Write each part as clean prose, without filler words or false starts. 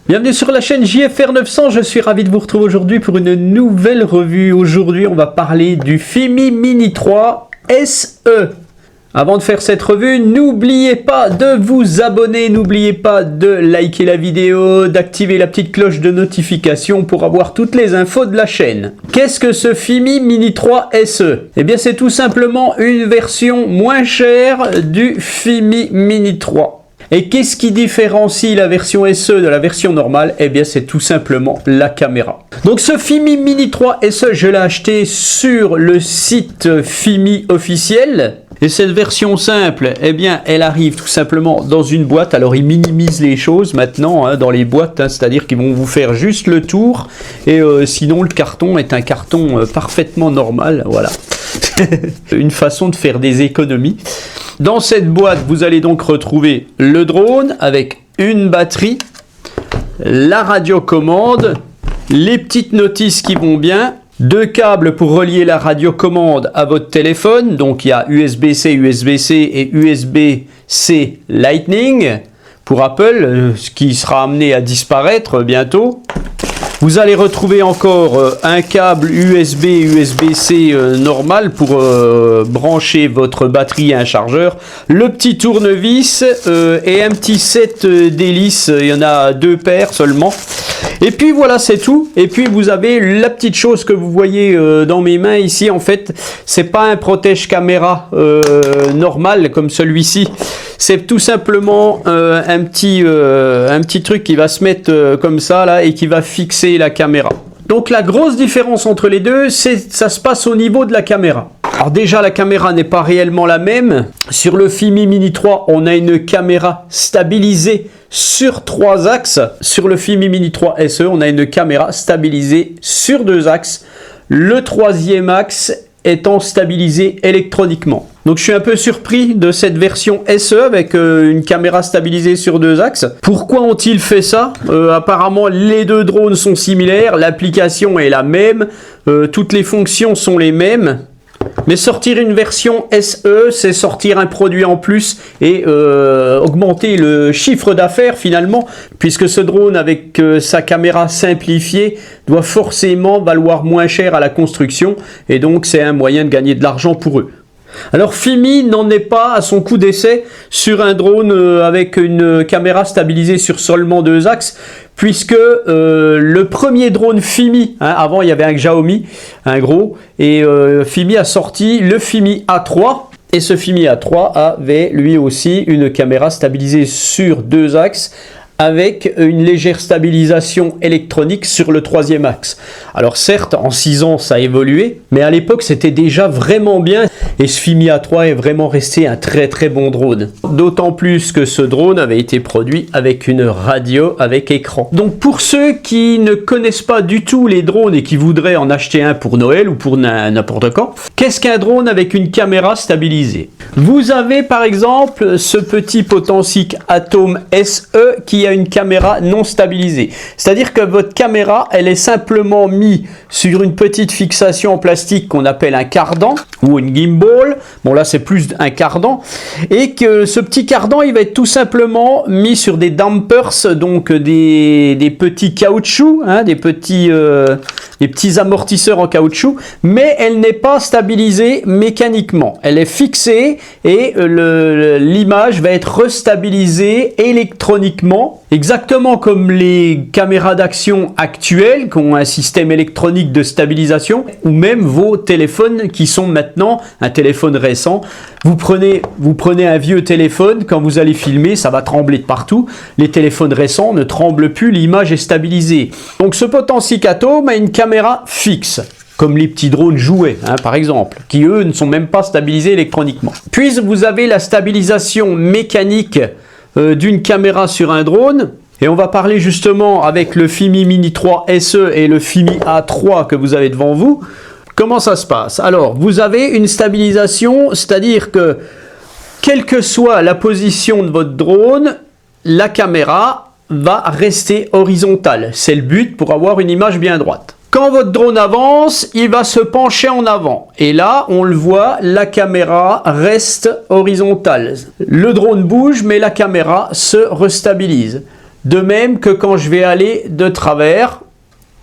Bienvenue sur la chaîne JFR 900, je suis ravi de vous retrouver aujourd'hui pour une nouvelle revue. Aujourd'hui, on va parler du FIMI Mini 3 SE. Avant de faire cette revue, n'oubliez pas de vous abonner, n'oubliez pas de liker la vidéo, d'activer la petite cloche de notification pour avoir toutes les infos de la chaîne. Qu'est-ce que ce FIMI Mini 3 SE? Eh bien, c'est tout simplement une version moins chère du FIMI Mini 3. Et qu'est-ce qui différencie la version SE de la version normale? Eh bien, c'est tout simplement la caméra. Donc, ce FIMI Mini 3 SE, je l'ai acheté sur le site FIMI officiel. Et cette version simple, eh bien, elle arrive tout simplement dans une boîte. Alors, ils minimisent les choses maintenant dans les boîtes, c'est-à-dire qu'ils vont vous faire juste le tour. Et sinon, le carton est un carton parfaitement normal. Voilà. Une façon de faire des économies. Dans cette boîte, vous allez donc retrouver le drone avec une batterie, la radiocommande, les petites notices qui vont bien, deux câbles pour relier la radiocommande à votre téléphone. Donc il y a USB-C, USB-C et USB-C Lightning pour Apple, ce qui sera amené à disparaître bientôt. Vous allez retrouver encore un câble USB, USB-C normal pour brancher votre batterie à un chargeur, le petit tournevis et un petit set d'hélices, il y en a 2 paires seulement. Et puis voilà, c'est tout. Et puis vous avez la petite chose que vous voyez dans mes mains ici. En fait, c'est pas un protège caméra normal comme celui-ci. C'est tout simplement un petit truc qui va se mettre comme ça là et qui va fixer la caméra. Donc la grosse différence entre les deux, ça se passe au niveau de la caméra. Alors déjà, la caméra n'est pas réellement la même. Sur le FIMI Mini 3, on a une caméra stabilisée sur 3 axes. Sur le FIMI Mini 3 SE, on a une caméra stabilisée sur 2 axes. Le 3e axe étant stabilisé électroniquement. Donc je suis un peu surpris de cette version SE avec une caméra stabilisée sur 2 axes. Pourquoi ont-ils fait ça? Apparemment les deux drones sont similaires, l'application est la même, toutes les fonctions sont les mêmes. Mais sortir une version SE, c'est sortir un produit en plus et augmenter le chiffre d'affaires finalement, puisque ce drone avec sa caméra simplifiée doit forcément valoir moins cher à la construction et donc c'est un moyen de gagner de l'argent pour eux. Alors FIMI n'en est pas à son coup d'essai sur un drone avec une caméra stabilisée sur seulement 2 axes, puisque le premier drone FIMI, avant il y avait un Xiaomi, un gros, et FIMI a sorti le FIMI A3, et ce FIMI A3 avait lui aussi une caméra stabilisée sur 2 axes, avec une légère stabilisation électronique sur le 3e axe. Alors certes, en 6 ans, ça a évolué, mais à l'époque, c'était déjà vraiment bien. Et ce FIMI A3 est vraiment resté un très très bon drone. D'autant plus que ce drone avait été produit avec une radio avec écran. Donc pour ceux qui ne connaissent pas du tout les drones et qui voudraient en acheter un pour Noël ou pour n'importe quand, qu'est-ce qu'un drone avec une caméra stabilisée? Vous avez par exemple ce petit Potensic Atom SE qui a une caméra non stabilisée. C'est-à-dire que votre caméra, elle est simplement mise sur une petite fixation en plastique qu'on appelle un cardan ou une gimbal. Bon là c'est plus un cardan. Et que ce petit cardan, il va être tout simplement mis sur des dampers, donc des petits caoutchoucs, des petits amortisseurs en caoutchouc, mais elle n'est pas stabilisée mécaniquement. Elle est fixée et l'image va être restabilisée électroniquement, exactement comme les caméras d'action actuelles qui ont un système électronique de stabilisation, ou même vos téléphones qui sont maintenant un téléphone récent. Vous prenez un vieux téléphone, quand vous allez filmer, ça va trembler de partout. Les téléphones récents ne tremblent plus, l'image est stabilisée. Donc ce Potensic Atom a une caméra fixe, comme les petits drones jouets, par exemple, qui eux ne sont même pas stabilisés électroniquement. Puis vous avez la stabilisation mécanique d'une caméra sur un drone. Et on va parler justement avec le FIMI Mini 3 SE et le FIMI A3 que vous avez devant vous. Comment ça se passe? Alors, vous avez une stabilisation, c'est-à-dire que quelle que soit la position de votre drone, la caméra va rester horizontale. C'est le but pour avoir une image bien droite. Quand votre drone avance, il va se pencher en avant. Et là, on le voit, la caméra reste horizontale. Le drone bouge, mais la caméra se restabilise. De même que quand je vais aller de travers,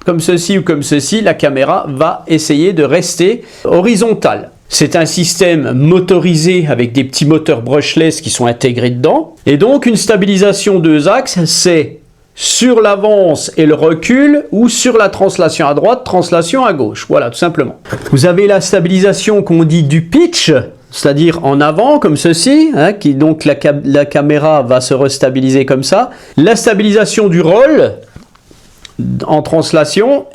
comme ceci ou comme ceci, la caméra va essayer de rester horizontale. C'est un système motorisé avec des petits moteurs brushless qui sont intégrés dedans. Et donc une stabilisation 2 axes, c'est sur l'avance et le recul ou sur la translation à droite, translation à gauche. Voilà, tout simplement. Vous avez la stabilisation qu'on dit du pitch, c'est-à-dire en avant comme ceci, hein, qui donc la caméra va se restabiliser comme ça. La stabilisation du roll en translation.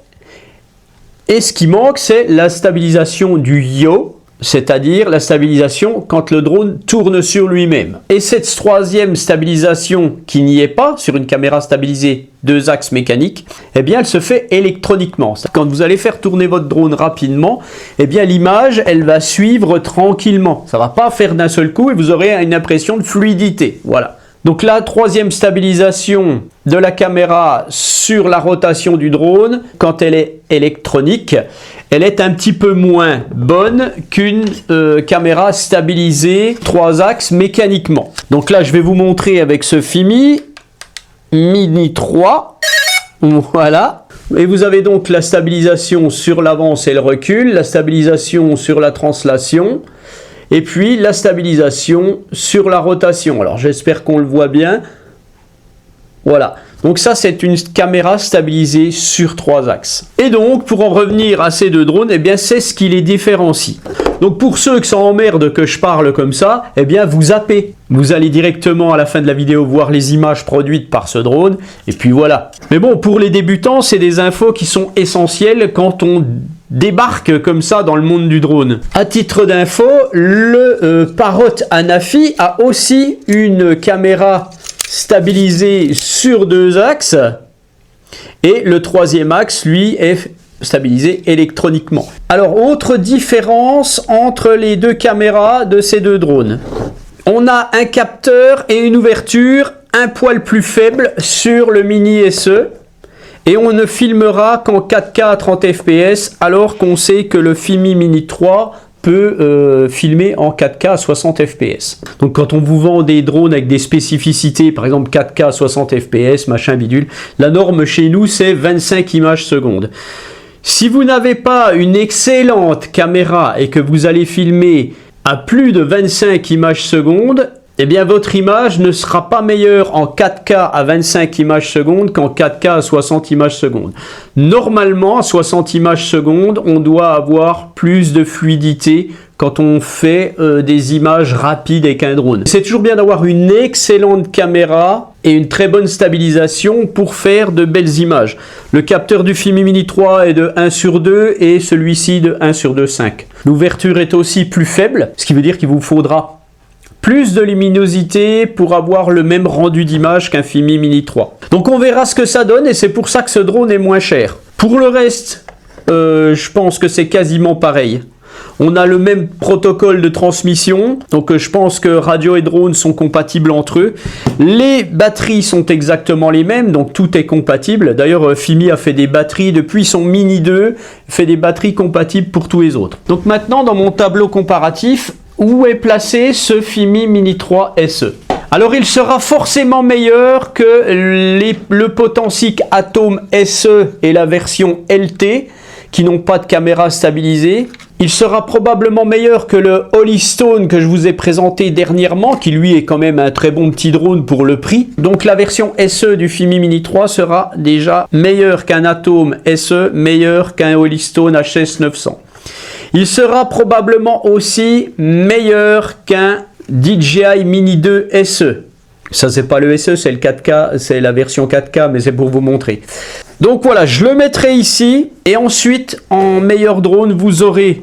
Et ce qui manque, c'est la stabilisation du yaw, c'est-à-dire la stabilisation quand le drone tourne sur lui-même. Et cette troisième stabilisation qui n'y est pas sur une caméra stabilisée 2 axes mécaniques, eh bien elle se fait électroniquement. Quand vous allez faire tourner votre drone rapidement, eh bien l'image elle va suivre tranquillement. Ça ne va pas faire d'un seul coup et vous aurez une impression de fluidité. Voilà. Donc la troisième stabilisation de la caméra sur la rotation du drone, quand elle est électronique, elle est un petit peu moins bonne qu'une caméra stabilisée 3 axes mécaniquement. Donc là, je vais vous montrer avec ce FIMI Mini 3. Voilà. Et vous avez donc la stabilisation sur l'avance et le recul, la stabilisation sur la translation, et puis la stabilisation sur la rotation. Alors j'espère qu'on le voit bien. Voilà. Donc ça, c'est une caméra stabilisée sur 3 axes. Et donc, pour en revenir à ces deux drones, eh bien, c'est ce qui les différencie. Donc, pour ceux qui s'emmerdent que je parle comme ça, eh bien, vous zappez. Vous allez directement à la fin de la vidéo voir les images produites par ce drone. Et puis voilà. Mais bon, pour les débutants, c'est des infos qui sont essentielles quand on débarque comme ça dans le monde du drone. À titre d'info, le Parrot Anafi a aussi une caméra stabilisé sur 2 axes et le troisième axe lui est stabilisé électroniquement. Alors autre différence entre les deux caméras de ces deux drones, on a un capteur et une ouverture un poil plus faible sur le Mini SE et on ne filmera qu'en 4K à 30 fps alors qu'on sait que le FIMI Mini 3 peut filmer en 4K à 60 fps. Donc quand on vous vend des drones avec des spécificités, par exemple 4K à 60 fps, machin bidule, la norme chez nous c'est 25 images secondes. Si vous n'avez pas une excellente caméra et que vous allez filmer à plus de 25 images secondes, eh bien votre image ne sera pas meilleure en 4K à 25 images secondes qu'en 4K à 60 images secondes. Normalement, à 60 images secondes, on doit avoir plus de fluidité quand on fait des images rapides avec un drone. C'est toujours bien d'avoir une excellente caméra et une très bonne stabilisation pour faire de belles images. Le capteur du FIMI Mini 3 est de 1/2 et celui-ci de 1/2,5. L'ouverture est aussi plus faible, ce qui veut dire qu'il vous faudra plus de luminosité pour avoir le même rendu d'image qu'un FIMI Mini 3. Donc on verra ce que ça donne et c'est pour ça que ce drone est moins cher. Pour le reste, je pense que c'est quasiment pareil. On a le même protocole de transmission, donc je pense que radio et drone sont compatibles entre eux. Les batteries sont exactement les mêmes, donc tout est compatible. D'ailleurs, FIMI a fait des batteries depuis son Mini 2, fait des batteries compatibles pour tous les autres. Donc maintenant, dans mon tableau comparatif, où est placé ce FIMI Mini 3 SE? Alors il sera forcément meilleur que le Potensic Atom SE et la version LT qui n'ont pas de caméra stabilisée. Il sera probablement meilleur que le Holystone que je vous ai présenté dernièrement, qui lui est quand même un très bon petit drone pour le prix. Donc la version SE du FIMI Mini 3 sera déjà meilleure qu'un Atom SE, meilleur qu'un Holystone HS 900. Il sera probablement aussi meilleur qu'un DJI Mini 2 SE. Ça, c'est pas le SE, c'est le 4K, c'est la version 4K, mais c'est pour vous montrer. Donc voilà, je le mettrai ici. Et ensuite, en meilleur drone, vous aurez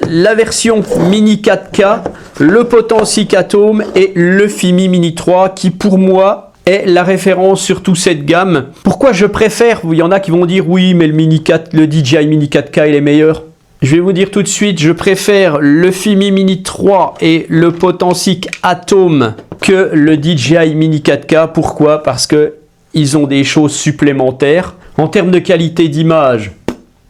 la version Mini 4K, le Potensic Atom et le FIMI Mini 3 qui, pour moi, est la référence sur toute cette gamme. Pourquoi je préfère? Il y en a qui vont dire, oui, mais le DJI Mini 4K, il est meilleur. Je vais vous dire tout de suite, je préfère le FIMI Mini 3 et le Potensic Atom que le DJI Mini 4K. Pourquoi? Parce que ils ont des choses supplémentaires. En termes de qualité d'image,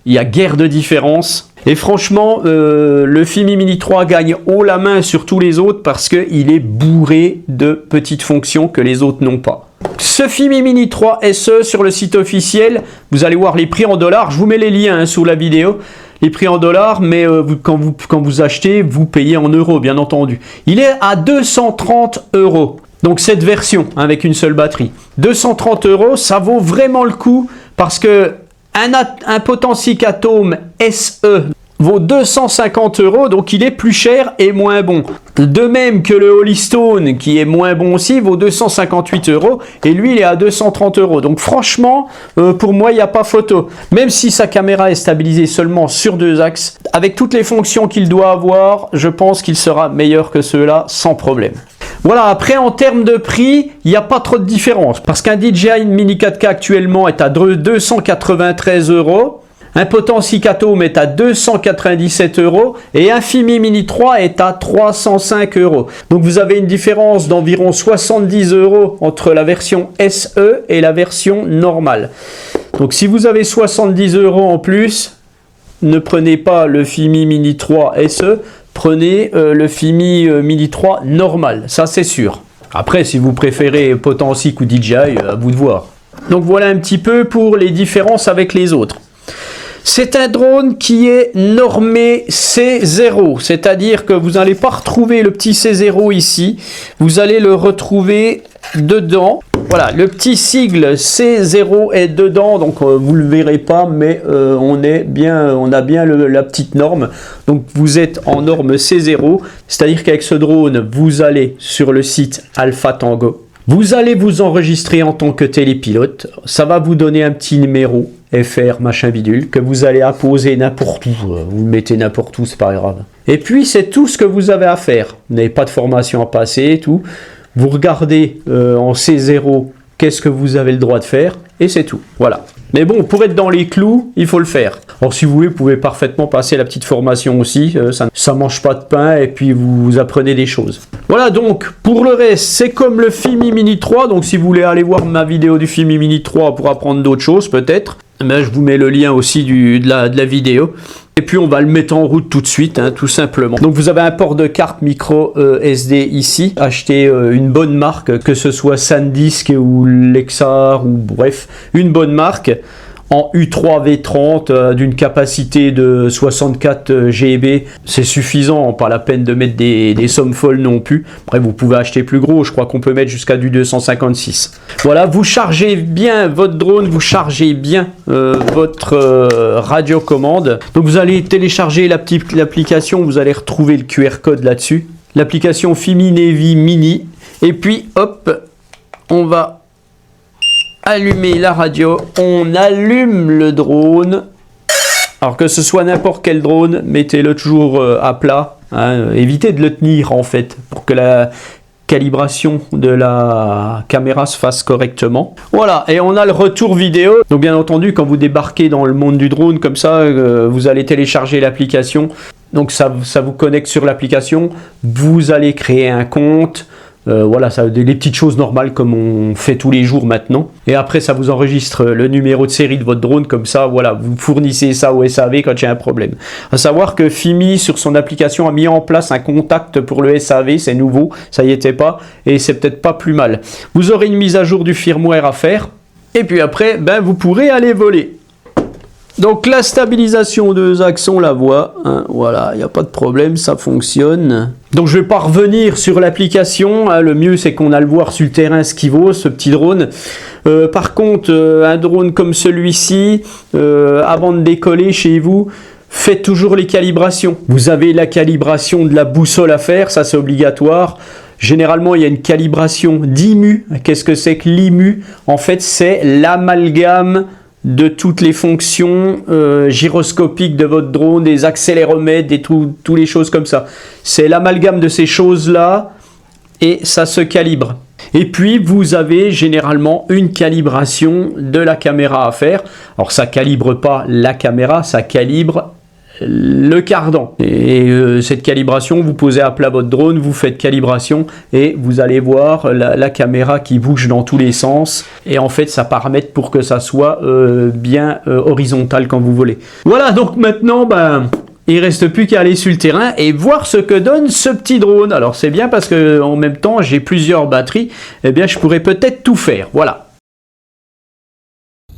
il y a guère de différence. Et franchement, le FIMI Mini 3 gagne haut la main sur tous les autres parce qu'il est bourré de petites fonctions que les autres n'ont pas. Ce Fimi Mini 3 SE sur le site officiel, vous allez voir les prix en dollars. Je vous mets les liens sous la vidéo. Les prix en dollars, mais quand vous achetez, vous payez en euros, bien entendu. Il est à 230 €. Donc cette version, avec une seule batterie. 230 €, ça vaut vraiment le coup parce que un Potensic Atom SE vaut 250 €, donc il est plus cher et moins bon. De même que le Holystone, qui est moins bon aussi, vaut 258 €, et lui, il est à 230 €. Donc franchement, pour moi, il n'y a pas photo. Même si sa caméra est stabilisée seulement sur 2 axes, avec toutes les fonctions qu'il doit avoir, je pense qu'il sera meilleur que ceux-là, sans problème. Voilà, après en termes de prix, il n'y a pas trop de différence, parce qu'un DJI Mini 4K actuellement est à 293 €. Un Potensic Atom est à 297 € et un Fimi Mini 3 est à 305 €. Donc vous avez une différence d'environ 70 € entre la version SE et la version normale. Donc si vous avez 70 € en plus, ne prenez pas le Fimi Mini 3 SE, prenez le Fimi Mini 3 normal, ça c'est sûr. Après, si vous préférez Potensic ou DJI, à vous de voir. Donc voilà un petit peu pour les différences avec les autres. C'est un drone qui est normé C0, c'est-à-dire que vous n'allez pas retrouver le petit C0 ici, vous allez le retrouver dedans. Voilà, le petit sigle C0 est dedans, donc vous ne le verrez pas, mais on a bien la petite norme. Donc vous êtes en norme C0, c'est-à-dire qu'avec ce drone, vous allez sur le site Alpha Tango. Vous allez vous enregistrer en tant que télépilote, ça va vous donner un petit numéro, FR, machin bidule, que vous allez apposer n'importe où, vous le mettez n'importe où, c'est pas grave. Et puis c'est tout ce que vous avez à faire, vous n'avez pas de formation à passer et tout, vous regardez en C0 qu'est-ce que vous avez le droit de faire, et c'est tout, voilà. Mais bon, pour être dans les clous, il faut le faire. Alors si vous voulez, vous pouvez parfaitement passer la petite formation aussi, ça mange pas de pain et puis vous apprenez des choses. Voilà, donc pour le reste, c'est comme le Fimi Mini 3, donc si vous voulez aller voir ma vidéo du Fimi Mini 3 pour apprendre d'autres choses peut-être, ben, je vous mets le lien aussi de la vidéo. Et puis on va le mettre en route tout de suite, hein, tout simplement. Donc vous avez un port de carte micro SD ici. Achetez une bonne marque, que ce soit SanDisk ou Lexar ou bref, une bonne marque en U3V30 d'une capacité de 64 GB. C'est suffisant, pas la peine de mettre des sommes folles non plus. Après vous pouvez acheter plus gros, je crois qu'on peut mettre jusqu'à du 256. Voilà, vous chargez bien votre drone, vous chargez bien votre radiocommande. Donc vous allez télécharger l'application, vous allez retrouver le QR code là-dessus. L'application Fimi Navy Mini. Et puis hop, on va allumer la radio, on allume le drone. Alors que ce soit n'importe quel drone, mettez-le toujours à plat, hein, évitez de le tenir en fait, pour que la calibration de la caméra se fasse correctement. Voilà, et on a le retour vidéo. Donc bien entendu, quand vous débarquez dans le monde du drone comme ça, vous allez télécharger l'application. Donc ça vous connecte sur l'application, vous allez créer un compte. Voilà, ça, les petites choses normales comme on fait tous les jours maintenant. Et après, ça vous enregistre le numéro de série de votre drone. Comme ça, voilà, vous fournissez ça au SAV quand il y a un problème. À savoir que Fimi, sur son application, a mis en place un contact pour le SAV. C'est nouveau, ça y était pas. Et c'est peut-être pas plus mal. Vous aurez une mise à jour du firmware à faire. Et puis après, ben, vous pourrez aller voler. Donc la stabilisation de axes, on la voit, hein, voilà, il n'y a pas de problème, ça fonctionne. Donc je ne vais pas revenir sur l'application, hein, le mieux c'est qu'on a le voir sur le terrain ce qu'il vaut, ce petit drone. Par contre, un drone comme celui-ci, avant de décoller chez vous, faites toujours les calibrations. Vous avez la calibration de la boussole à faire, ça c'est obligatoire. Généralement, il y a une calibration d'IMU. Qu'est-ce que c'est que l'IMU? En fait, c'est l'amalgame de toutes les fonctions gyroscopiques de votre drone, des accéléromètres, toutes les choses comme ça. C'est l'amalgame de ces choses-là et ça se calibre. Et puis, vous avez généralement une calibration de la caméra à faire. Alors, ça ne calibre pas la caméra, ça calibre le cardan. Et cette calibration, vous posez à plat votre drone, vous faites calibration et vous allez voir la caméra qui bouge dans tous les sens. Et en fait, ça paramètre pour que ça soit bien horizontal quand vous volez. Voilà, donc maintenant, ben, Il reste plus qu'à aller sur le terrain et voir ce que donne ce petit drone. Alors c'est bien parce que en même temps j'ai plusieurs batteries, eh bien je pourrais peut-être tout faire. Voilà.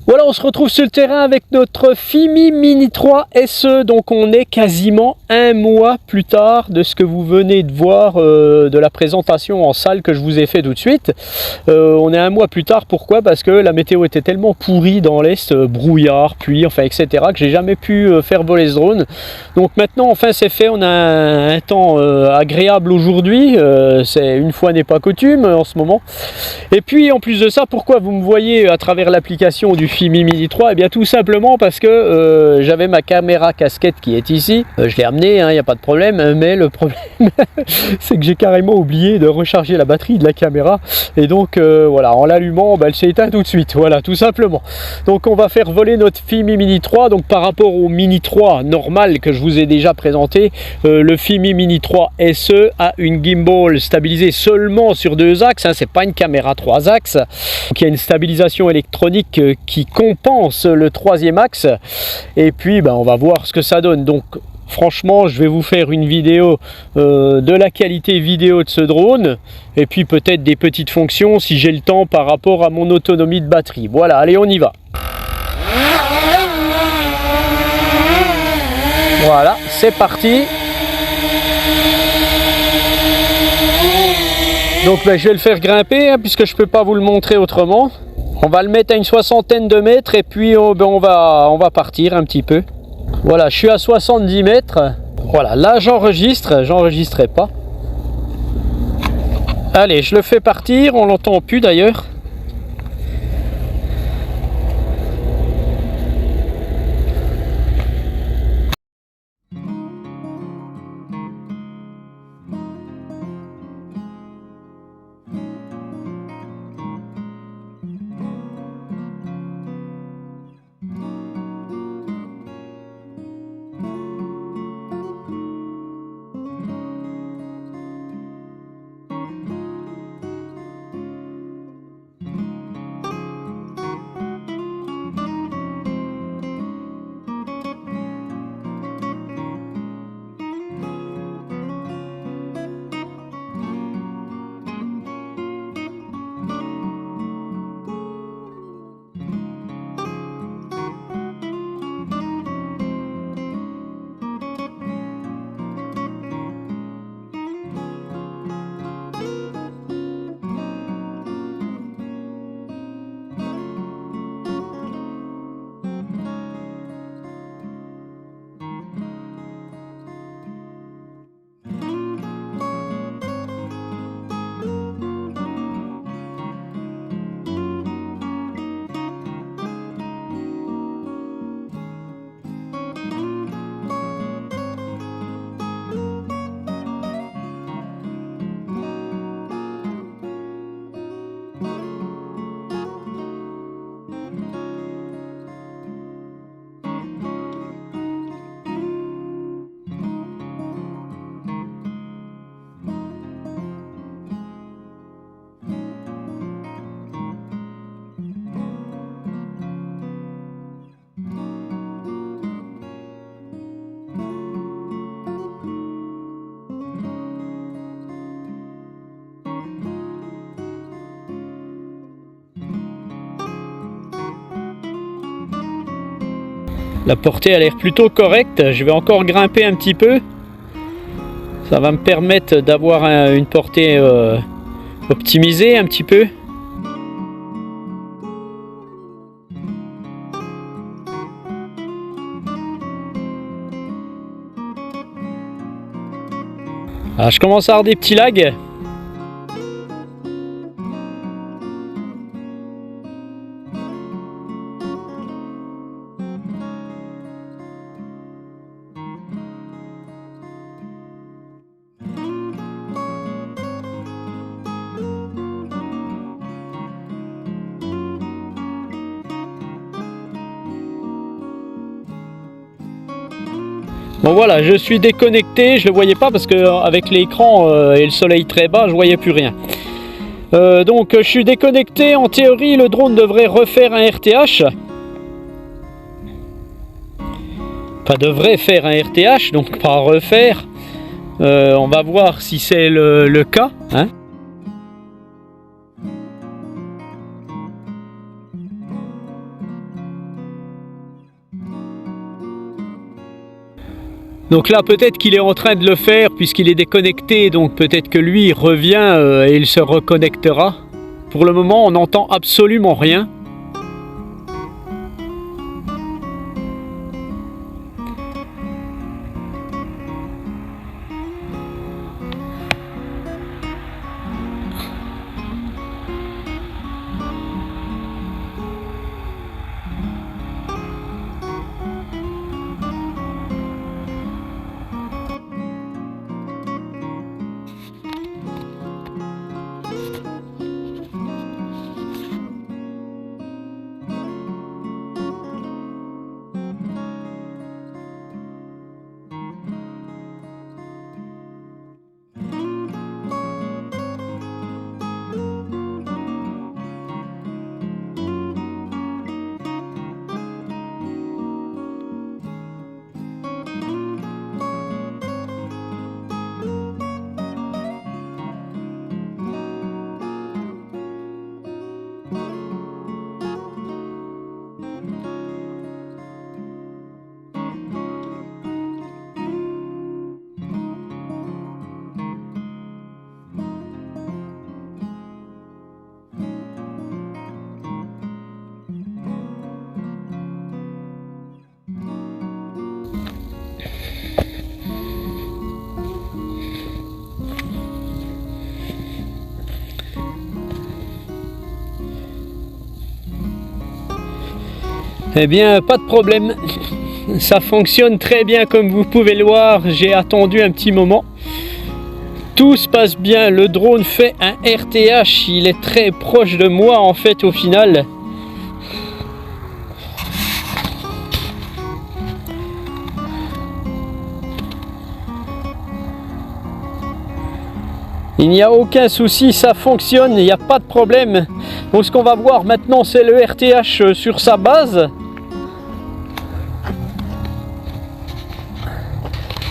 Voilà, on se retrouve sur le terrain avec notre FIMI Mini 3 SE. Donc on est quasiment un mois plus tard de ce que vous venez de voir de la présentation en salle que je vous ai fait tout de suite. On est un mois plus tard, pourquoi? Parce que la météo était tellement pourrie dans l'Est, brouillard, pluie, enfin etc. que j'ai jamais pu faire voler ce drone. Donc maintenant enfin c'est fait, on a un temps agréable aujourd'hui. C'est une fois n'est pas coutume en ce moment. Et puis en plus de ça, pourquoi vous me voyez à travers l'application du FIMI Mini 3? Eh bien tout simplement parce que j'avais ma caméra casquette qui est ici. Je l'ai amenée, il n'y a pas de problème, mais le problème c'est que j'ai carrément oublié de recharger la batterie de la caméra. Et donc voilà, en l'allumant, elle s'est éteinte tout de suite, voilà, tout simplement. Donc on va faire voler notre FIMI Mini 3. Donc par rapport au Mini 3 normal que je vous ai déjà présenté, le FIMI Mini 3 SE a une gimbal stabilisée seulement sur 2 axes, c'est pas une caméra 3 axes. Donc il y a une stabilisation électronique qui compense le 3e axe. Et puis on va voir ce que ça donne. Donc franchement je vais vous faire une vidéo de la qualité vidéo de ce drone et puis peut-être des petites fonctions si j'ai le temps par rapport à mon autonomie de batterie. Voilà, allez on y va. Voilà, c'est parti. Donc je vais le faire grimper puisque je peux pas vous le montrer autrement. On va le mettre à une 60aine de mètres et puis on va partir un petit peu. Voilà, je suis à 70 mètres. Voilà, là j'enregistrais pas. Allez, je le fais partir, on l'entend plus d'ailleurs. La portée a l'air plutôt correcte. Je vais encore grimper un petit peu. Ça va me permettre d'avoir une portée optimisée un petit peu. Ah, je commence à avoir des petits lags. Bon voilà, je suis déconnecté, je ne le voyais pas parce qu'avec l'écran et le soleil très bas, je ne voyais plus rien. Donc je suis déconnecté, en théorie le drone devrait refaire un RTH. Enfin, devrait faire un RTH, donc pas refaire. On va voir si c'est le cas, hein. Donc là, peut-être qu'il est en train de le faire puisqu'il est déconnecté, donc peut-être que lui il revient et il se reconnectera. Pour le moment, on n'entend absolument rien. Eh bien, pas de problème. Ça fonctionne très bien comme vous pouvez le voir. J'ai attendu un petit moment. Tout se passe bien. Le drone fait un RTH. Il est très proche de moi en fait au final. Il n'y a aucun souci, ça fonctionne, il n'y a pas de problème. Donc ce qu'on va voir maintenant, c'est le RTH sur sa base.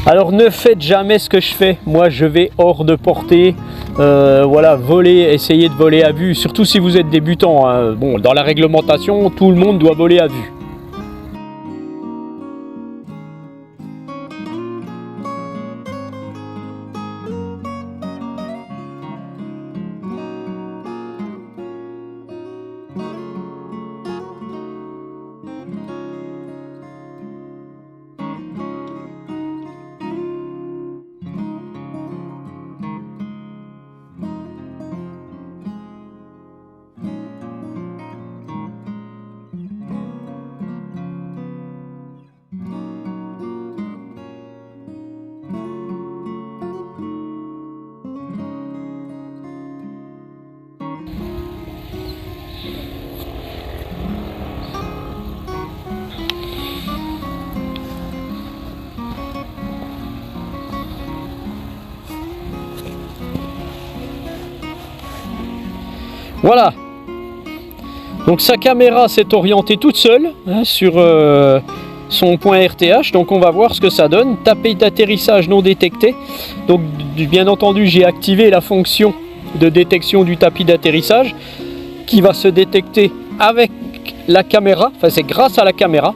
Alors ne faites jamais ce que je fais. Moi je vais hors de portée. Voilà, voler, essayez de voler à vue. Surtout si vous êtes débutant, hein. Bon, dans la réglementation, tout le monde doit voler à vue. Voilà. Donc sa caméra s'est orientée toute seule hein, sur son point RTH. Donc on va voir ce que ça donne. Tapis d'atterrissage non détecté. Donc bien entendu j'ai activé la fonction de détection du tapis d'atterrissage qui va se détecter avec la caméra. Enfin c'est grâce à la caméra.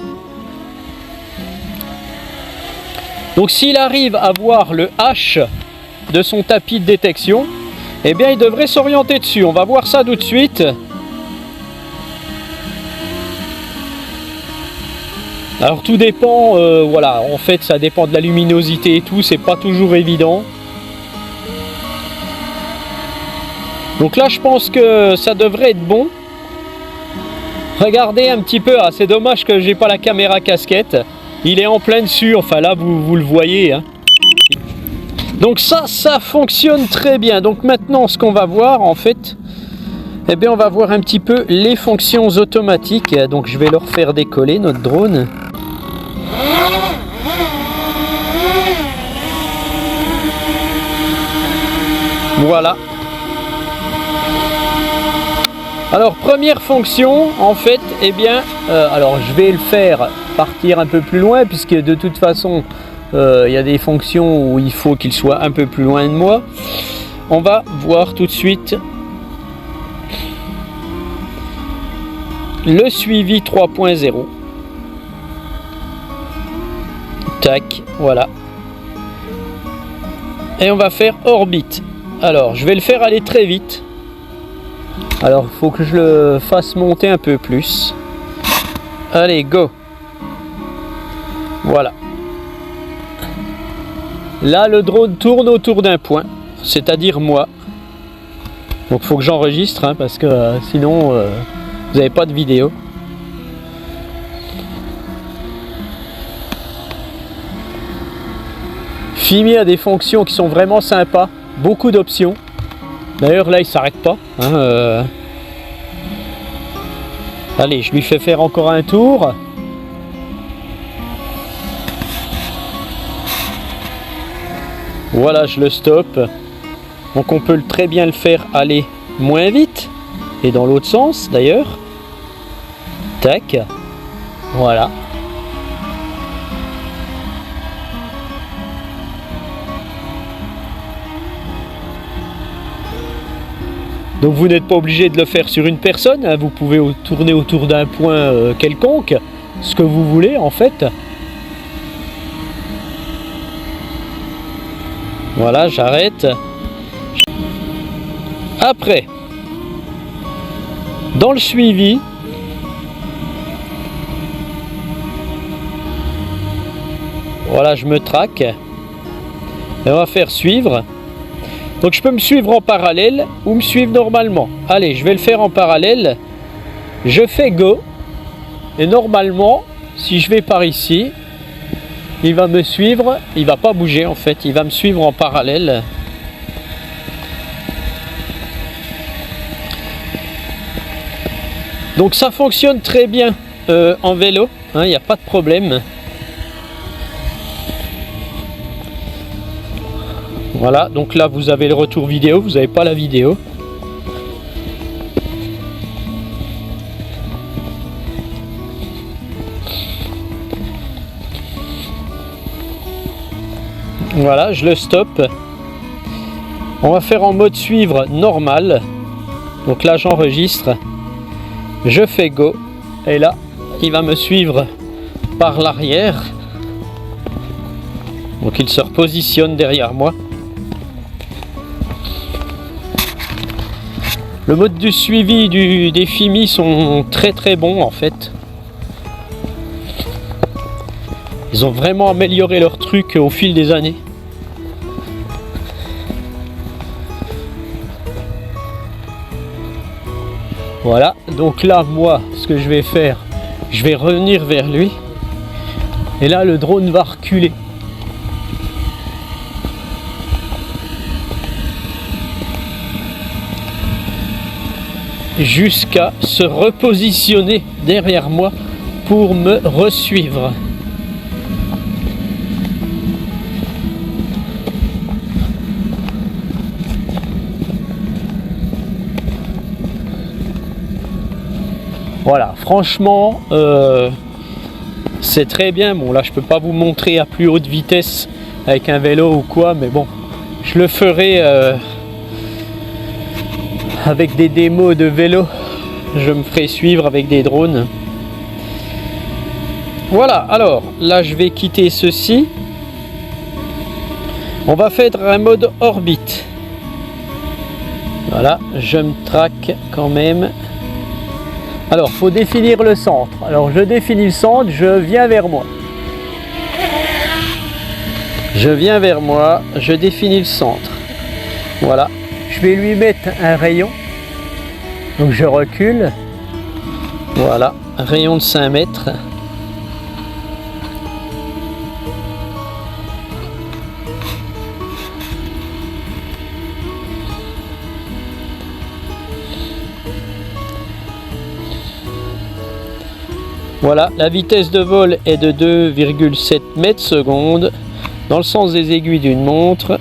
Donc s'il arrive à voir le H de son tapis de détection, eh bien il devrait s'orienter dessus. On va voir ça tout de suite. Alors tout dépend, voilà, en fait ça dépend de la luminosité et tout, c'est pas toujours évident. Donc là je pense que ça devrait être bon. Regardez un petit peu, ah, c'est dommage que j'ai pas la caméra casquette. Il est en plein dessus, enfin là vous le voyez. Hein. Donc ça fonctionne très bien. Donc maintenant ce qu'on va voir en fait, eh bien on va voir un petit peu les fonctions automatiques. Donc je vais leur faire décoller notre drone. Voilà. Alors première fonction en fait, eh bien, alors je vais le faire partir un peu plus loin, puisque de toute façon il y a des fonctions où il faut qu'il soit un peu plus loin de moi. On va voir tout de suite le suivi 3.0. Tac, voilà. Et on va faire orbite. Alors, je vais le faire aller très vite. Alors, il faut que je le fasse monter un peu plus. Allez, go. Voilà. Là, le drone tourne autour d'un point, c'est-à-dire moi. Donc, il faut que j'enregistre, hein, parce que sinon, vous n'avez pas de vidéo. Fimi a des fonctions qui sont vraiment sympas, beaucoup d'options. D'ailleurs là il s'arrête pas. Hein, Allez, je lui fais faire encore un tour. Voilà, je le stoppe. Donc on peut très bien le faire aller moins vite. Et dans l'autre sens d'ailleurs. Tac. Voilà. Donc vous n'êtes pas obligé de le faire sur une personne, hein. Vous pouvez tourner autour d'un point quelconque, ce que vous voulez en fait. Voilà, j'arrête. Après, dans le suivi, voilà, je me traque. Et on va faire suivre. Donc je peux me suivre en parallèle ou me suivre normalement. Allez, je vais le faire en parallèle. Je fais go. Et normalement, si je vais par ici, il va me suivre. Il va pas bouger en fait. Il va me suivre en parallèle. Donc ça fonctionne très bien en vélo. Il n'y a pas de problème. Voilà, donc là vous avez le retour vidéo, vous n'avez pas la vidéo. Voilà, je le stoppe. On va faire en mode suivre normal. Donc là j'enregistre. Je fais go. Et là, il va me suivre par l'arrière. Donc il se repositionne derrière moi. Le mode du suivi des Fimi sont très très bons en fait. Ils ont vraiment amélioré leur truc au fil des années. Voilà, donc là moi ce que je vais faire, je vais revenir vers lui. Et là le drone va reculer. Jusqu'à se repositionner derrière moi pour me resuivre. Voilà, franchement, c'est très bien. Bon, là, je peux pas vous montrer à plus haute vitesse avec un vélo ou quoi, mais bon, je le ferai avec des démos de vélo. Je me ferai suivre avec des drones. Voilà, alors là, je vais quitter ceci. On va faire un mode orbite. Voilà, je me traque quand même. Alors, faut définir le centre. Alors, je définis le centre, je viens vers moi. Je viens vers moi, je définis le centre. Voilà. Je vais lui mettre un rayon. Donc, je recule. Voilà, un rayon de 5 mètres. Voilà, la vitesse de vol est de 2,7 mètres secondes dans le sens des aiguilles d'une montre.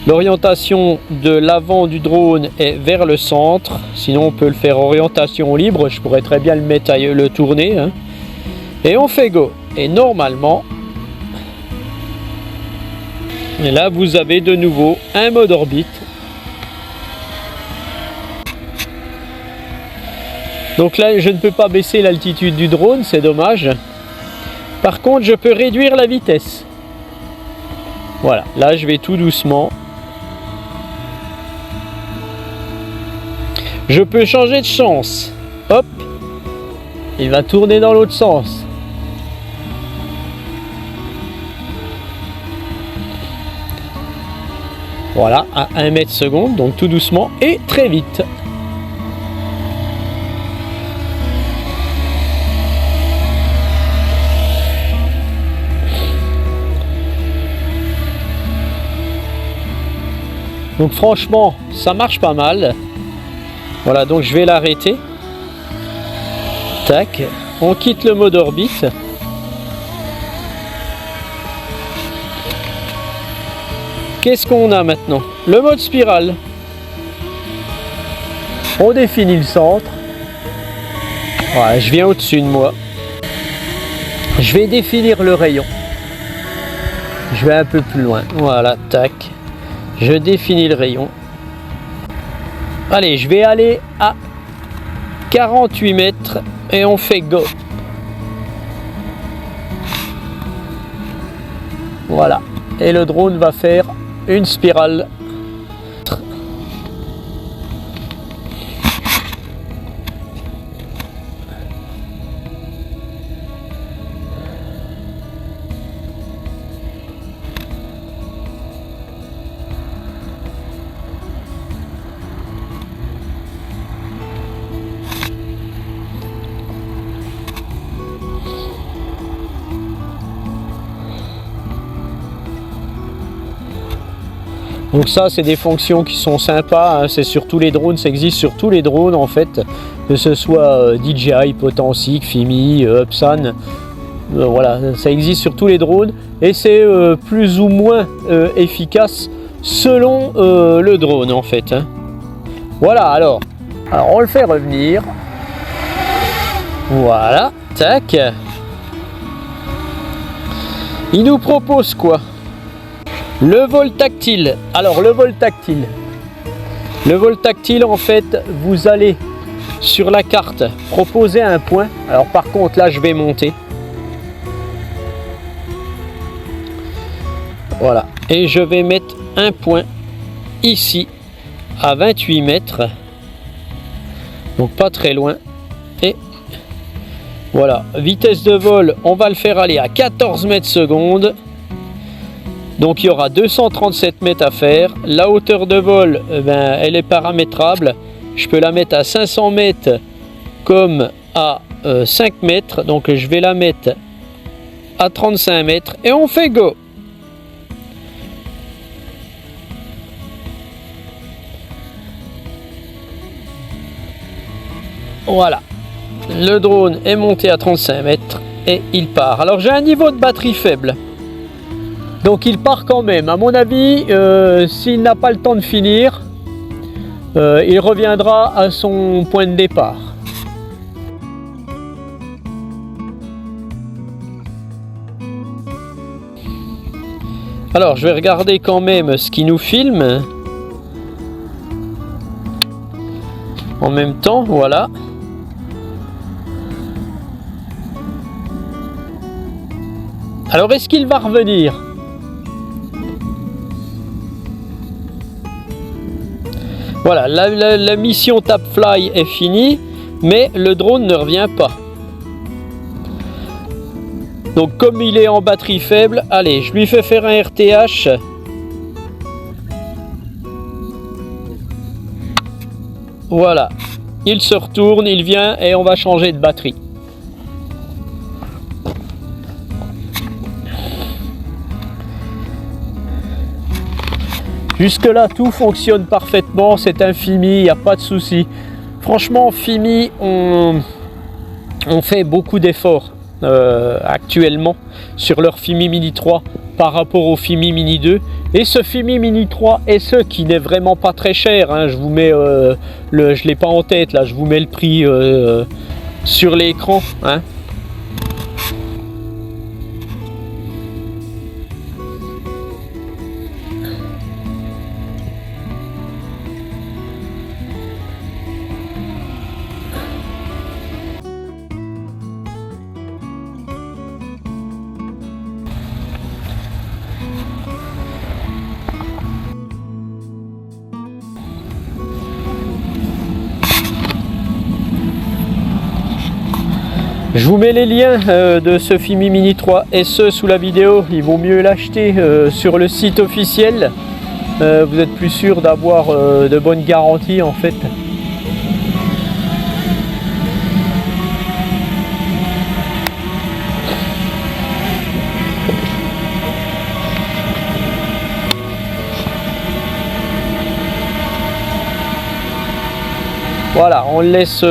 L'orientation de l'avant du drone est vers le centre. Sinon, on peut le faire orientation libre. Je pourrais très bien le mettre à le tourner. Hein. Et on fait go. Et normalement, et là vous avez de nouveau un mode orbite. Donc là je ne peux pas baisser l'altitude du drone, c'est dommage. Par contre je peux réduire la vitesse. Voilà, là je vais tout doucement. Je peux changer de sens. Hop, il va tourner dans l'autre sens. Voilà, à 1 mètre seconde, donc tout doucement et très vite. Donc franchement, ça marche pas mal. Voilà, donc je vais l'arrêter. Tac, on quitte le mode orbite. Qu'est-ce qu'on a maintenant? Le mode spirale. On définit le centre. Voilà, je viens au-dessus de moi. Je vais définir le rayon. Je vais un peu plus loin. Voilà, tac. Je définis le rayon. Allez, je vais aller à 48 mètres et on fait go. Voilà. Et le drone va faire une spirale. Donc ça c'est des fonctions qui sont sympas, hein. C'est sur tous les drones, ça existe sur tous les drones en fait, que ce soit DJI, Potensic, Fimi, Upsan, voilà, ça existe sur tous les drones et c'est plus ou moins efficace selon le drone en fait, hein. Voilà, alors on le fait revenir, voilà, tac, il nous propose quoi? Le vol tactile. Alors le vol tactile. Le vol tactile en fait, vous allez sur la carte proposer un point. Alors par contre là je vais monter. Voilà. Et je vais mettre un point ici à 28 mètres. Donc pas très loin. Et voilà. Vitesse de vol, on va le faire aller à 14 mètres secondes. Donc il y aura 237 mètres à faire. La hauteur de vol, elle est paramétrable. Je peux la mettre à 500 mètres comme à 5 mètres. Donc je vais la mettre à 35 mètres et on fait go. Voilà. Le drone est monté à 35 mètres et il part. Alors j'ai un niveau de batterie faible. Donc il part quand même. À mon avis, s'il n'a pas le temps de finir, il reviendra à son point de départ. Alors je vais regarder quand même ce qui nous filme. En même temps, voilà. Alors est-ce qu'il va revenir ? Voilà, la mission TapFly est finie, mais le drone ne revient pas. Donc comme il est en batterie faible, allez, je lui fais faire un RTH. Voilà, il se retourne, il vient et on va changer de batterie. Jusque là tout fonctionne parfaitement, c'est un Fimi, il n'y a pas de souci. Franchement Fimi, on fait beaucoup d'efforts actuellement sur leur Fimi Mini 3 par rapport au Fimi Mini 2. Et ce Fimi Mini 3 et ce qui n'est vraiment pas très cher, hein, je vous mets je l'ai pas en tête là, je vous mets le prix sur l'écran, hein. Je vous mets les liens de ce Fimi Mini 3 SE sous la vidéo. Il vaut mieux l'acheter sur le site officiel. Vous êtes plus sûr d'avoir de bonnes garanties en fait. Voilà, on le laisse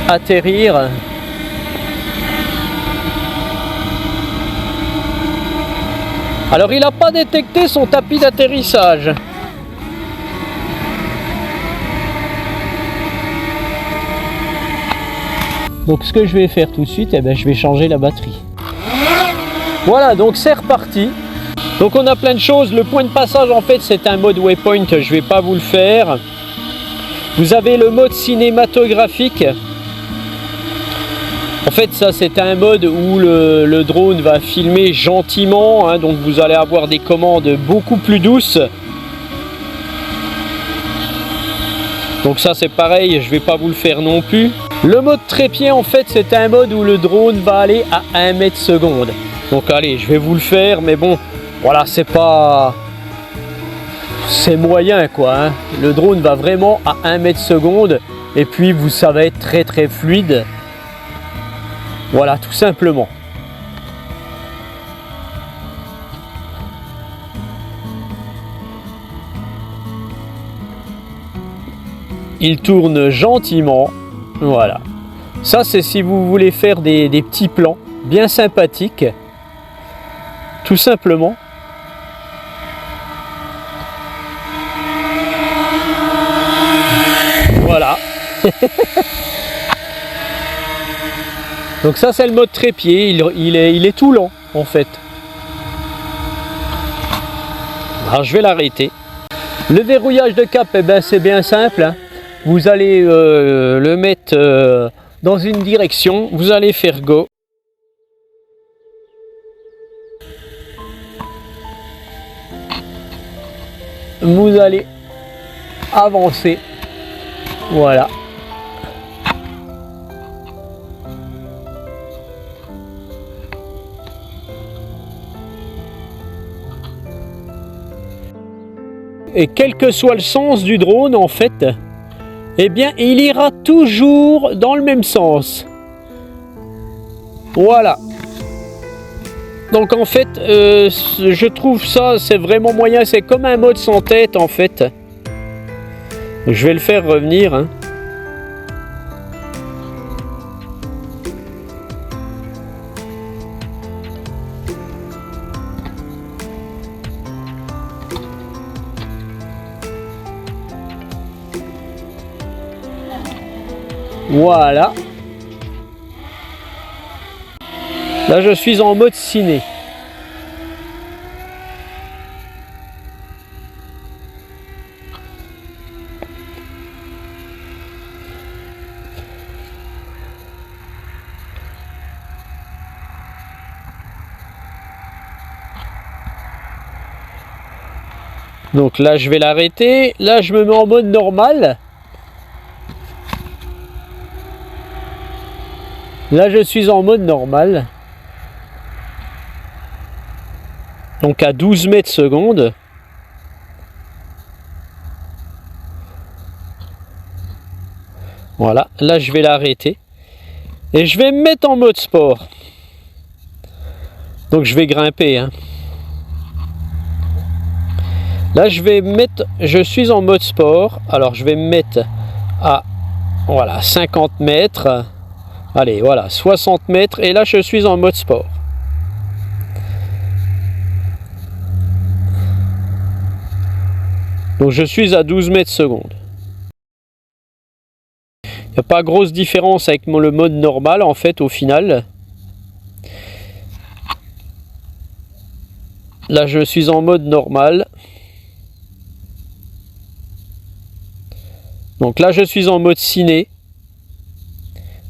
atterrir. Alors il n'a pas détecté son tapis d'atterrissage. Donc ce que je vais faire tout de suite, je vais changer la batterie. Voilà, donc c'est reparti. Donc on a plein de choses. Le point de passage en fait c'est un mode waypoint, je vais pas vous le faire. Vous avez le mode cinématographique. En fait ça c'est un mode où le drone va filmer gentiment, hein, donc vous allez avoir des commandes beaucoup plus douces. Donc ça c'est pareil, je vais pas vous le faire non plus. Le mode trépied en fait c'est un mode où le drone va aller à 1 mètre seconde. Donc allez, je vais vous le faire, mais bon, voilà, c'est pas... c'est moyen quoi, hein. Le drone va vraiment à 1 mètre seconde et puis ça va être très très fluide. Voilà, tout simplement. Il tourne gentiment. Voilà. Ça, c'est si vous voulez faire des petits plans bien sympathiques. Tout simplement. Voilà. Donc ça c'est le mode trépied, il est tout lent en fait. Alors je vais l'arrêter. Le verrouillage de cap, c'est bien simple, hein. Vous allez le mettre dans une direction, vous allez faire go. Vous allez avancer. Voilà. Et quel que soit le sens du drone en fait, eh bien il ira toujours dans le même sens. Voilà. Donc en fait, je trouve ça, c'est vraiment moyen, c'est comme un mode sans tête en fait. Je vais le faire revenir, hein. Voilà. Là, je suis en mode ciné. Donc là, je vais l'arrêter. Là, je me mets en mode normal. Là, je suis en mode normal. Donc à 12 mètres secondes. Voilà, là je vais l'arrêter. Et je vais me mettre en mode sport. Donc je vais grimper, hein. Là je suis en mode sport. Alors je vais me mettre à voilà 50 mètres. Allez, voilà, 60 mètres. Et là je suis en mode sport. Donc je suis à 12 mètres secondes. Il n'y a pas grosse différence avec le mode normal en fait au final. Là je suis en mode normal. Donc là je suis en mode ciné.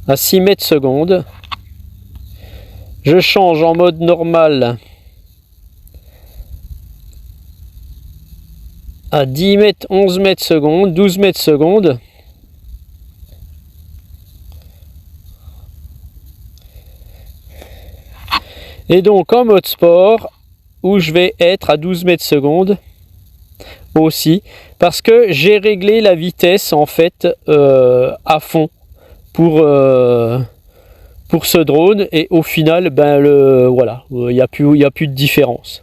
À 6 mètres secondes. Je change en mode normal. À 10 mètres, 11 mètres secondes, 12 mètres secondes. Et donc en mode sport, où je vais être à 12 mètres secondes aussi, parce que j'ai réglé la vitesse en fait à fond pour ce drone, et au final voilà, il n'y a plus de différence.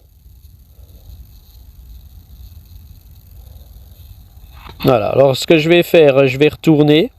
Voilà, alors ce que je vais faire, je vais retourner.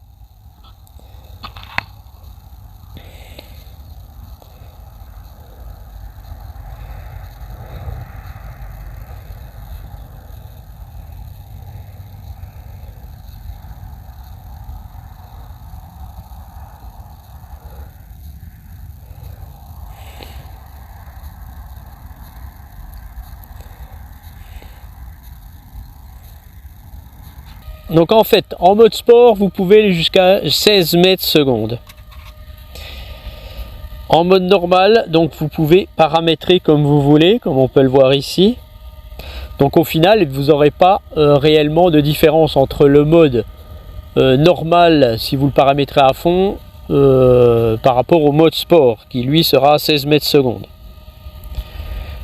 Donc en fait, en mode sport, vous pouvez aller jusqu'à 16 mètres secondes. En mode normal, donc vous pouvez paramétrer comme vous voulez, comme on peut le voir ici. Donc au final, vous n'aurez pas réellement de différence entre le mode normal, si vous le paramétrez à fond, par rapport au mode sport, qui lui sera à 16 mètres secondes.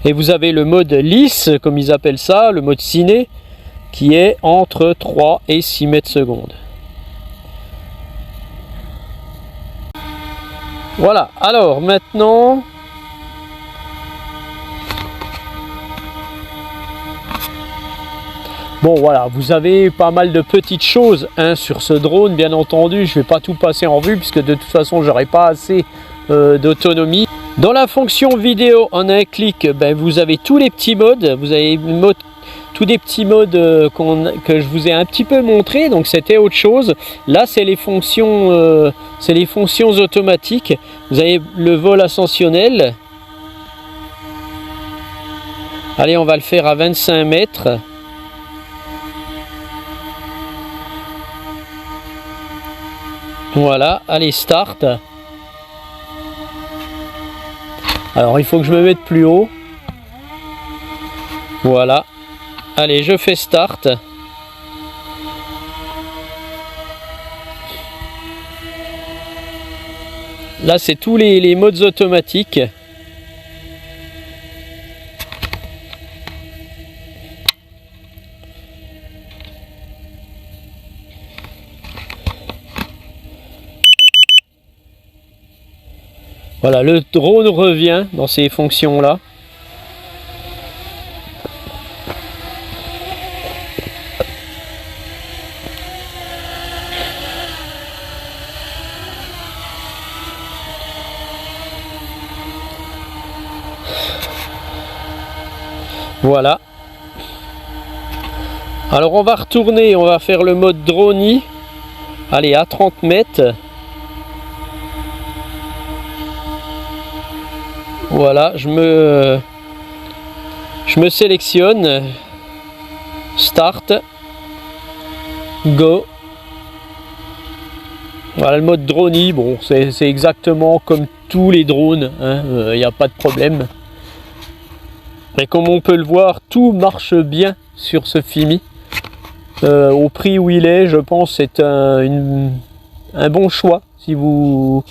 Et vous avez le mode lisse, comme ils appellent ça, le mode ciné, qui est entre 3 et 6 mètres secondes. Voilà, alors maintenant, bon voilà, vous avez pas mal de petites choses sur ce drone, bien entendu. Je ne vais pas tout passer en revue puisque de toute façon j'aurai pas assez d'autonomie. Dans la fonction vidéo, en un clic, vous avez tous les petits modes. Vous avez tous des petits modes que je vous ai un petit peu montré, donc c'était autre chose. Là c'est les fonctions automatiques. Vous avez le vol ascensionnel. Allez, on va le faire à 25 mètres. Voilà, allez, start. Alors il faut que je me mette plus haut. Voilà. Allez, je fais start. Là, c'est tous les modes automatiques. Voilà, le drone revient dans ces fonctions-là. Voilà. Alors on va retourner, on va faire le mode drone. Allez, à 30 mètres. Voilà, je me sélectionne. Start. Go. Voilà le mode drone. Bon, c'est exactement comme tous les drones, hein, y a pas de problème. Et comme on peut le voir, tout marche bien sur ce Fimi. Au prix où il est, je pense que c'est un bon choix si vous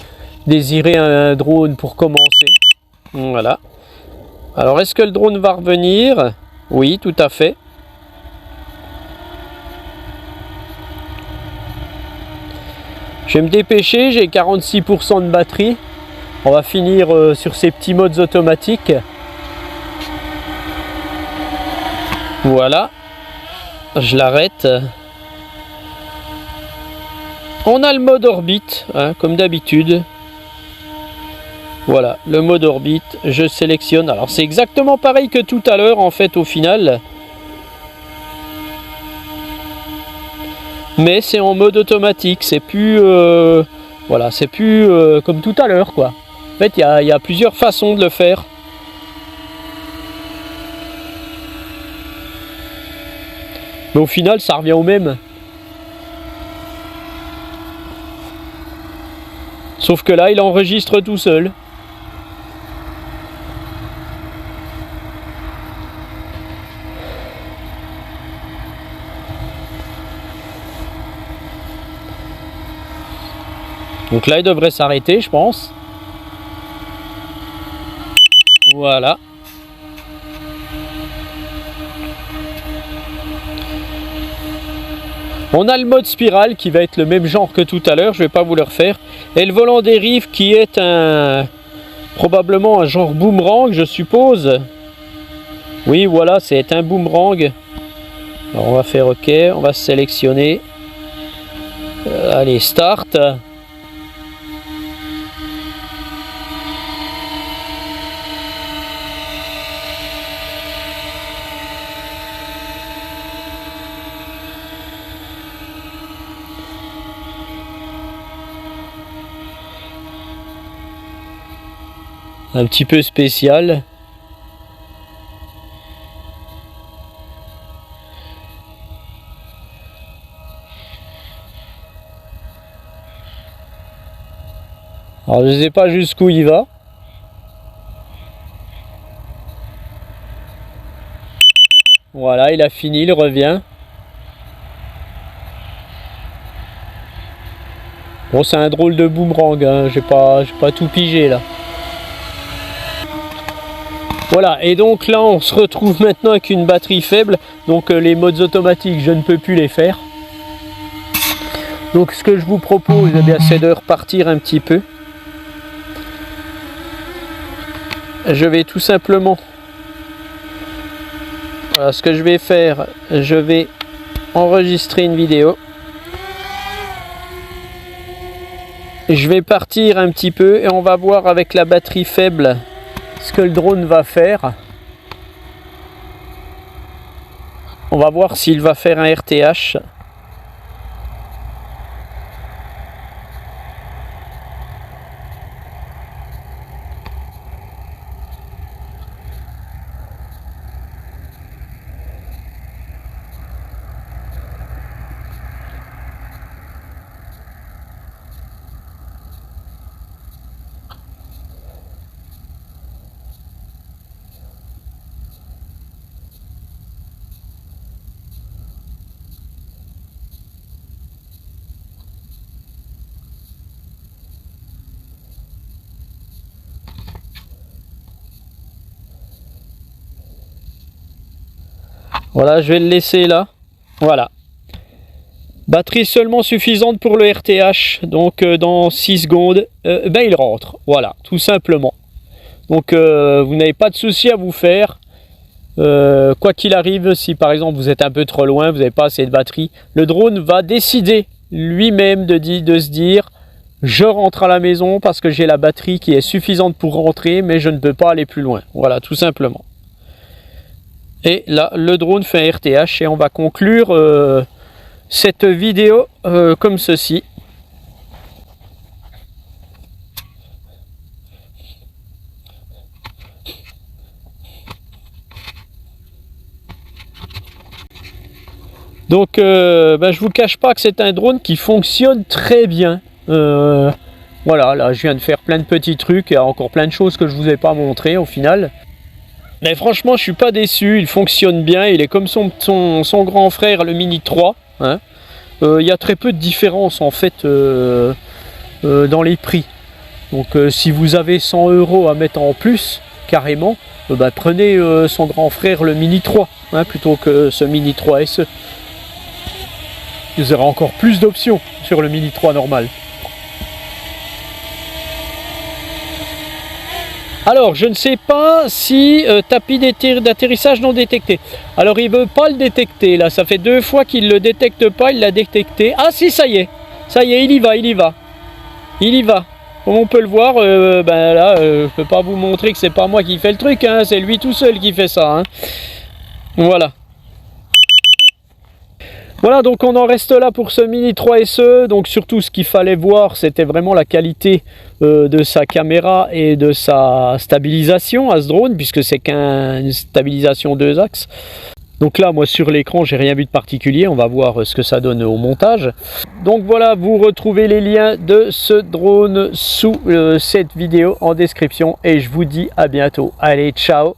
désirez un drone pour commencer. Voilà. Alors, est-ce que le drone va revenir? Oui, tout à fait. Je vais me dépêcher, j'ai 46% de batterie. On va finir sur ces petits modes automatiques. Voilà, je l'arrête. On a le mode orbite, hein, comme d'habitude. Voilà, le mode orbite, je sélectionne. Alors c'est exactement pareil que tout à l'heure en fait au final. Mais c'est en mode automatique, c'est plus... voilà, c'est plus comme tout à l'heure quoi. En fait, il y a plusieurs façons de le faire. Mais au final, ça revient au même. Sauf que là, il enregistre tout seul. Donc là, il devrait s'arrêter, je pense. Voilà. On a le mode spirale qui va être le même genre que tout à l'heure, je ne vais pas vous le refaire. Et le volant dérive qui est probablement un genre boomerang, je suppose. Oui, voilà, c'est un boomerang. Alors on va faire OK, on va sélectionner. Allez, start. Un petit peu spécial. Alors je ne sais pas jusqu'où il va. Voilà, il a fini, il revient. Bon, c'est un drôle de boomerang, hein. J'ai pas tout pigé là. Voilà, et donc là on se retrouve maintenant avec une batterie faible, donc les modes automatiques je ne peux plus les faire. Donc ce que je vous propose, eh bien, c'est de repartir un petit peu. Je vais tout simplement, voilà ce que je vais faire, je vais enregistrer une vidéo. Je vais partir un petit peu et on va voir avec la batterie faible ce que le drone va faire. On va voir s'il va faire un RTH. Voilà, je vais le laisser là. Voilà. Batterie seulement suffisante pour le RTH. Donc dans 6 secondes, ben, il rentre. Voilà, tout simplement. Donc vous n'avez pas de souci à vous faire. Quoi qu'il arrive, si par exemple vous êtes un peu trop loin, vous n'avez pas assez de batterie, le drone va décider lui-même de se dire je rentre à la maison parce que j'ai la batterie qui est suffisante pour rentrer, mais je ne peux pas aller plus loin. Voilà, tout simplement. Et là, le drone fait un RTH et on va conclure cette vidéo comme ceci. Donc, ben, je vous cache pas que c'est un drone qui fonctionne très bien. Voilà, là, je viens de faire plein de petits trucs. Il y a encore plein de choses que je vous ai pas montré au final. Mais franchement, je suis pas déçu. Il fonctionne bien. Il est comme son grand frère, le Mini 3. Hein. Il y a très peu de différence en fait dans les prix. Donc, si vous avez 100 € à mettre en plus, carrément, ben, prenez son grand frère, le Mini 3, hein, plutôt que ce Mini 3 SE. Vous aurez encore plus d'options sur le Mini 3 normal. Alors, je ne sais pas si tapis d'atterrissage non détecté. Alors, il ne veut pas le détecter. Là, ça fait 2 fois qu'il ne le détecte pas. Il l'a détecté. Ah si, ça y est. Ça y est, il y va, il y va. Il y va. Comme on peut le voir, ben là, je ne peux pas vous montrer que c'est pas moi qui fais le truc. Hein, c'est lui tout seul qui fait ça. Hein. Voilà. Voilà, donc on en reste là pour ce Mini 3 SE. Donc surtout ce qu'il fallait voir, c'était vraiment la qualité de sa caméra et de sa stabilisation à ce drone, puisque c'est qu'une stabilisation 2 axes. Donc là, moi sur l'écran, j'ai rien vu de particulier. On va voir ce que ça donne au montage. Donc voilà, vous retrouvez les liens de ce drone sous cette vidéo en description. Et je vous dis à bientôt. Allez, ciao!